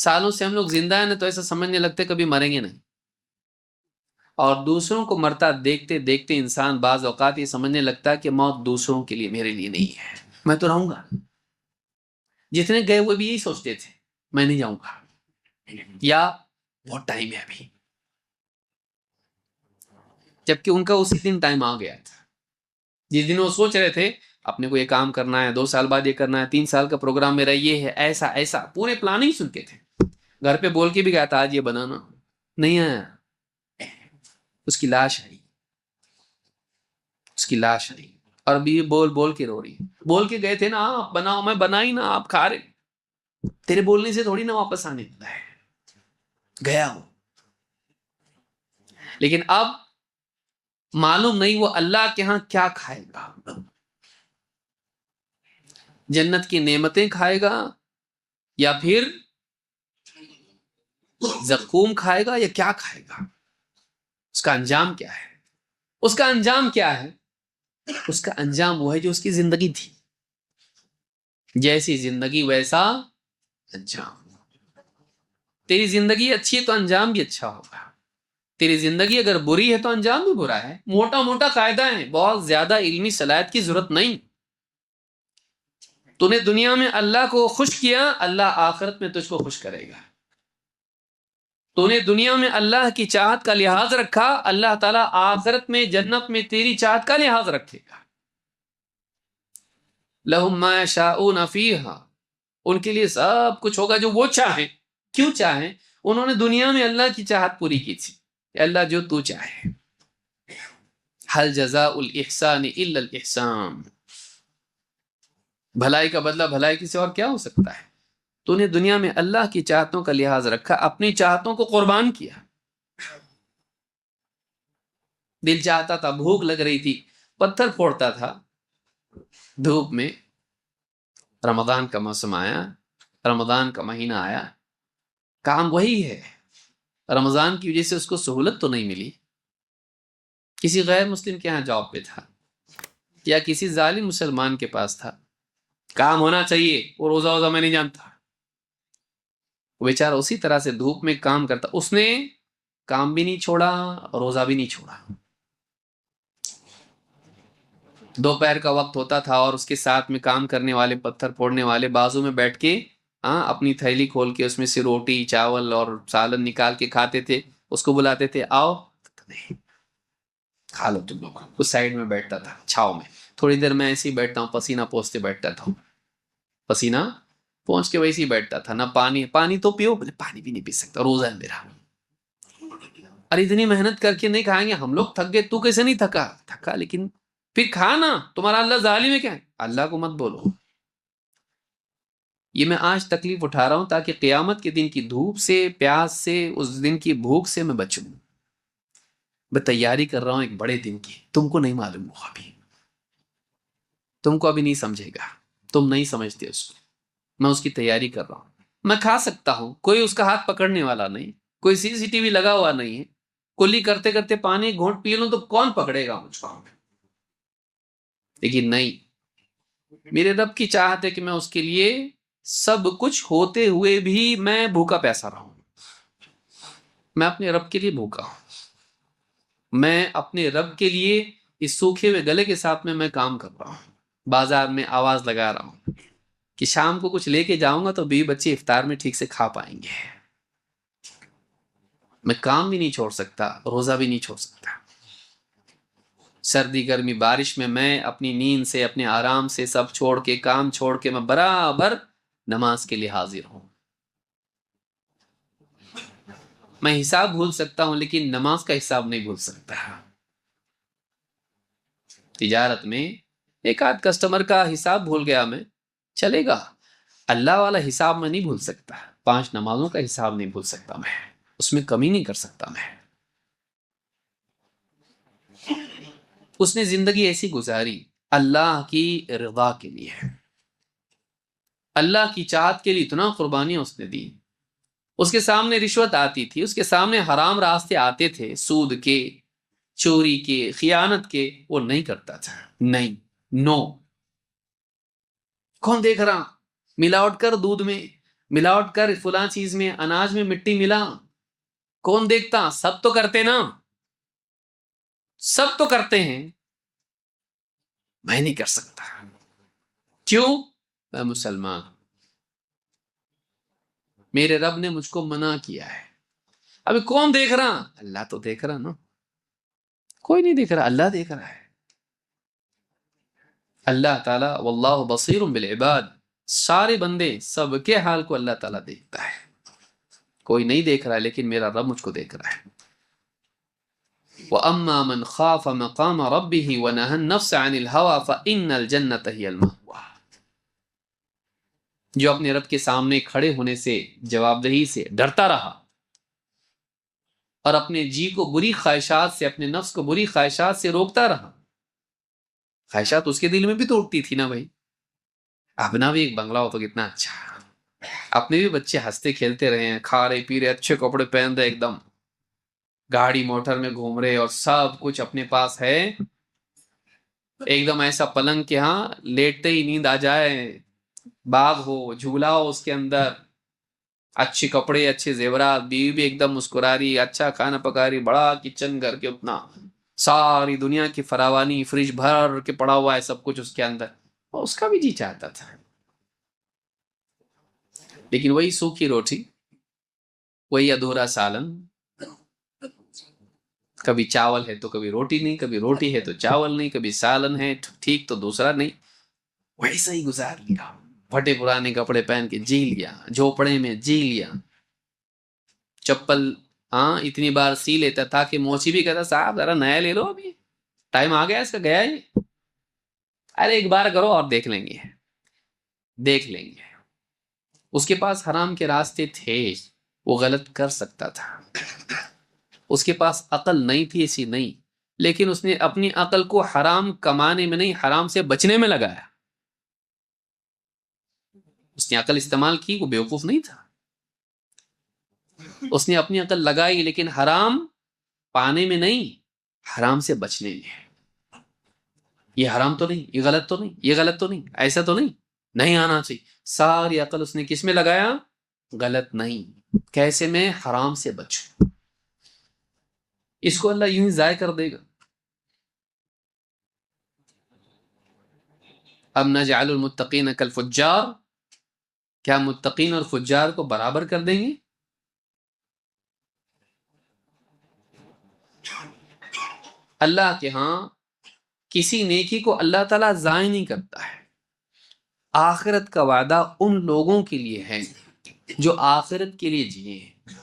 سالوں سے ہم لوگ زندہ ہیں نا تو ایسا سمجھنے لگتے کبھی مریں گے نہیں، اور دوسروں کو مرتا دیکھتے دیکھتے انسان بعض اوقات یہ سمجھنے لگتا ہے کہ موت دوسروں کے لیے، میرے لیے نہیں ہے، میں تو رہوں گا۔ جتنے گئے ہوئے بھی یہی سوچتے تھے میں نہیں جاؤں گا، یا بہت ٹائم ہے ابھی، جبکہ ان کا اسی دن ٹائم آ گیا تھا جس دن وہ سوچ رہے تھے اپنے کو یہ کام کرنا ہے، 2 سال بعد یہ کرنا ہے، 3 سال کا پروگرام میرا یہ ہے، ایسا ایسا پورے پلان ہی سنتے تھے۔ گھر پہ بول کے بھی گیا تھا آج یہ بنانا، نہیں آیا، اس کی لاش آئی، اس کی لاش آئی، اور ابھی بول بول کے رو رہی ہے۔ بول کے گئے تھے نا آپ بناؤ، میں بنائی نا، آپ کھا رہے، تیرے بولنے سے تھوڑی نا واپس آنے والا ہے، گیا ہوں۔ لیکن اب معلوم نہیں وہ اللہ کے ہاں کیا کھائے گا، جنت کی نعمتیں کھائے گا یا پھر زقوم کھائے گا، یا کیا کھائے گا، اس کا انجام کیا ہے؟ اس کا انجام کیا ہے؟ اس کا انجام وہ ہے جو اس کی زندگی تھی، جیسی زندگی ویسا انجام۔ تیری زندگی اچھی ہے تو انجام بھی اچھا ہوگا، تیری زندگی اگر بری ہے تو انجام بھی برا ہے۔ موٹا موٹا قاعدہ ہے، بہت زیادہ علمی صلاحیت کی ضرورت نہیں۔ تو نے دنیا میں اللہ کو خوش کیا، اللہ آخرت میں تجھ کو خوش کرے گا۔ تو نے دنیا میں اللہ کی چاہت کا لحاظ رکھا، اللہ تعالیٰ آخرت میں جنت میں تیری چاہت کا لحاظ رکھے گا۔ لَهُم مَّا يَشَاءُونَ فِيهَا، ان کے لیے سب کچھ ہوگا جو وہ چاہیں۔ کیوں چاہیں؟ انہوں نے دنیا میں اللہ کی چاہت پوری کی تھی کہ اللہ جو تو چاہے۔ هَلْ جَزَاءُ الْإِحْسَانِ إِلَّا الْإِحْسَانُ، بھلائی کا بدلہ بھلائی کی سے اور کیا ہو سکتا ہے؟ تو نے دنیا میں اللہ کی چاہتوں کا لحاظ رکھا، اپنی چاہتوں کو قربان کیا۔ دل چاہتا تھا، بھوک لگ رہی تھی، پتھر پھوڑتا تھا دھوپ میں۔ رمضان کا موسم آیا، رمضان کا مہینہ آیا، کام وہی ہے۔ رمضان کی وجہ سے اس کو سہولت تو نہیں ملی، کسی غیر مسلم کے ہاں جاب پہ تھا، یا کسی ظالم مسلمان کے پاس تھا، کام ہونا چاہیے، وہ روزہ ووزہ میں نہیں جانتا، وہ بیچارہ اسی طرح سے دھوپ میں کام کرتا، اس نے کام بھی نہیں چھوڑا، روزہ بھی نہیں چھوڑا۔ دوپہر کا وقت ہوتا تھا اور اس کے ساتھ میں کام کرنے والے، پتھر پھوڑنے والے بازو میں بیٹھ کے اپنی تھیلی کھول کے اس میں سے روٹی چاول اور سالن نکال کے کھاتے تھے، اس کو بلاتے تھے آؤ نہیں کھا لو تم لوگ، اس سائڈ میں بیٹھتا تھا چھاؤں میں، تھوڑی دیر میں ایسے ہی بیٹھتا ہوں، پسینہ پوچھتے بیٹھتا تھا، پسینہ پہنچ کے ویسے ہی بیٹھتا تھا، نہ پانی تو پیو، بولے پانی بھی نہیں پی سکتا، روزہ ہے میرا۔ ارے اتنی محنت کر کے نہیں کھائیں گے ہم لوگ، تھک گئے، تو کیسے نہیں تھکا؟ تھکا لیکن پھر کھانا، تمہارا اللہ ظالم ہے کیا؟ اللہ کو مت بولو۔ یہ میں آج تکلیف اٹھا رہا ہوں تاکہ قیامت کے دن کی دھوپ سے، پیاس سے، اس دن کی بھوک سے میں بچوں۔ میں تیاری کر رہا ہوں ایک بڑے دن کی، تم کو نہیں معلوم ہوگا، ابھی تم کو ابھی نہیں سمجھے گا، تم نہیں سمجھتے اس کو، میں اس کی تیاری کر رہا ہوں۔ میں کھا سکتا ہوں، کوئی اس کا ہاتھ پکڑنے والا نہیں، کوئی CCTV لگا ہوا نہیں ہے، کلی کرتے کرتے پانی گھونٹ پی لوں تو کون پکڑے گا مجھ کو؟ لیکن نہیں، میرے رب کی چاہت ہے کہ میں اس کے لیے سب کچھ ہوتے ہوئے بھی میں بھوکا پیاسا رہوں۔ میں اپنے رب کے لیے بھوکا ہوں، میں اپنے رب کے لیے اس سوکھے ہوئے گلے کے ساتھ میں کام کر رہا ہوں، بازار میں آواز لگا رہا ہوں کہ شام کو کچھ لے کے جاؤں گا تو بیوی بچے افطار میں ٹھیک سے کھا پائیں گے۔ میں کام بھی نہیں چھوڑ سکتا، روزہ بھی نہیں چھوڑ سکتا، سردی گرمی بارش میں اپنی نیند سے، اپنے آرام سے سب چھوڑ کے، کام چھوڑ کے میں برابر نماز کے لیے حاضر ہوں۔ میں حساب بھول سکتا ہوں لیکن نماز کا حساب نہیں بھول سکتا۔ تجارت میں ایک آدھ کسٹمر کا حساب بھول گیا میں، چلے گا، اللہ والا حساب میں نہیں بھول سکتا، 5 نمازوں کا حساب نہیں بھول سکتا، میں اس میں کمی نہیں کر سکتا۔ میں اس نے زندگی ایسی گزاری اللہ کی رضا کے لیے، اللہ کی چاہت کے لیے اتنا قربانیاں اس نے دی۔ اس کے سامنے رشوت آتی تھی، اس کے سامنے حرام راستے آتے تھے، سود کے، چوری کے، خیانت کے، وہ نہیں کرتا تھا، نہیں، نو۔ کون دیکھ رہا؟ ملاوٹ کر دودھ میں، ملاوٹ کر فلاں چیز میں، اناج میں مٹی ملا، کون دیکھتا؟ سب تو کرتے نا، سب تو کرتے ہیں، میں نہیں کر سکتا، کیوں؟ میں مسلمان، میرے رب نے مجھ کو منع کیا ہے۔ ابھی کون دیکھ رہا؟ اللہ تو دیکھ رہا نا، کوئی نہیں دیکھ رہا، اللہ دیکھ رہا ہے۔ اللہ تعالیٰ واللہ بصیر بالعباد، سارے بندے سب کے حال کو اللہ تعالیٰ دیکھتا ہے، کوئی نہیں دیکھ رہا ہے لیکن میرا رب مجھ کو دیکھ رہا ہے۔ وَأَمَّا مَنْ خَافَ مَقَامَ رَبِّهِ وَنَهَى النَّفْسَ عَنِ الْهَوَى فَإِنَّ الْجَنَّةَ هِيَ الْمَأْوَىٰ، جو اپنے رب کے سامنے کھڑے ہونے سے، جواب دہی سے ڈرتا رہا اور اپنے جی کو بری خواہشات سے، اپنے نفس کو بری خواہشات سے روکتا رہا۔ خواہشات اس کے دل میں بھی تو اٹھتی تھی نا بھائی، اپنا بھی ایک بنگلہ ہو تو کتنا اچھا، اپنے بھی بچے ہنستے کھیلتے رہے ہیں، کھا رہے پی رہے، اچھے کپڑے پہن رہے، ایک دم گاڑی موٹر میں گھوم رہے اور سب کچھ اپنے پاس ہے، ایک دم ایسا پلنگ کہ ہاں لیٹتے ہی نیند آ جائے، باغ ہو، جھولا ہو، اس کے اندر اچھے کپڑے، اچھے زیورات، بیوی بھی ایک دم مسکرا رہی، اچھا کھانا پکا رہی، بڑا کچن گھر کے، اتنا ساری دنیا کی فراوانی، فریج بھر کے پڑا ہوا ہے سب کچھ اس کے اندر، اور اس کا بھی جی چاہتا تھا، لیکن وہی سوکھی روٹی، وہی ادھورا سالن، کبھی چاول ہے تو کبھی روٹی نہیں، کبھی روٹی ہے تو چاول نہیں، کبھی سالن ہے ٹھیک تو دوسرا نہیں، ویسا ہی گزار لیا، پھٹے پرانے کپڑے پہن کے جی لیا، جھوپڑے میں جی لیا، چپل ہاں اتنی بار سی لیتا تھا کہ موچی بھی کہتا صاحب ذرا نیا لے لو، ابھی ٹائم آ گیا اس کا، گیا ہی، ارے ایک بار کرو اور دیکھ لیں گے، دیکھ لیں گے۔ اس کے پاس حرام کے راستے تھے، وہ غلط کر سکتا تھا، اس کے پاس عقل نہیں تھی ایسی نہیں، لیکن اس نے اپنی عقل کو حرام کمانے میں نہیں، حرام سے بچنے میں لگایا، اس نے عقل استعمال کی، وہ بیوقوف نہیں تھا، اس نے اپنی عقل لگائی لیکن حرام پانے میں نہیں، حرام سے بچنے میں، یہ حرام تو نہیں، یہ غلط تو نہیں، یہ غلط تو نہیں، ایسا تو نہیں، نہیں آنا چاہیے، ساری عقل اس نے کس میں لگایا؟ غلط نہیں، کیسے میں حرام سے بچوں، اس کو اللہ یوں ہی ضائع کر دے گا؟ اب نجعل المتقین کالفجار، کیا متقین اور فجار کو برابر کر دیں گے؟ اللہ کے ہاں کسی نیکی کو اللہ تعالیٰ ضائع نہیں کرتا ہے، آخرت کا وعدہ ان لوگوں کے لیے ہے جو آخرت کے لیے جیے ہیں،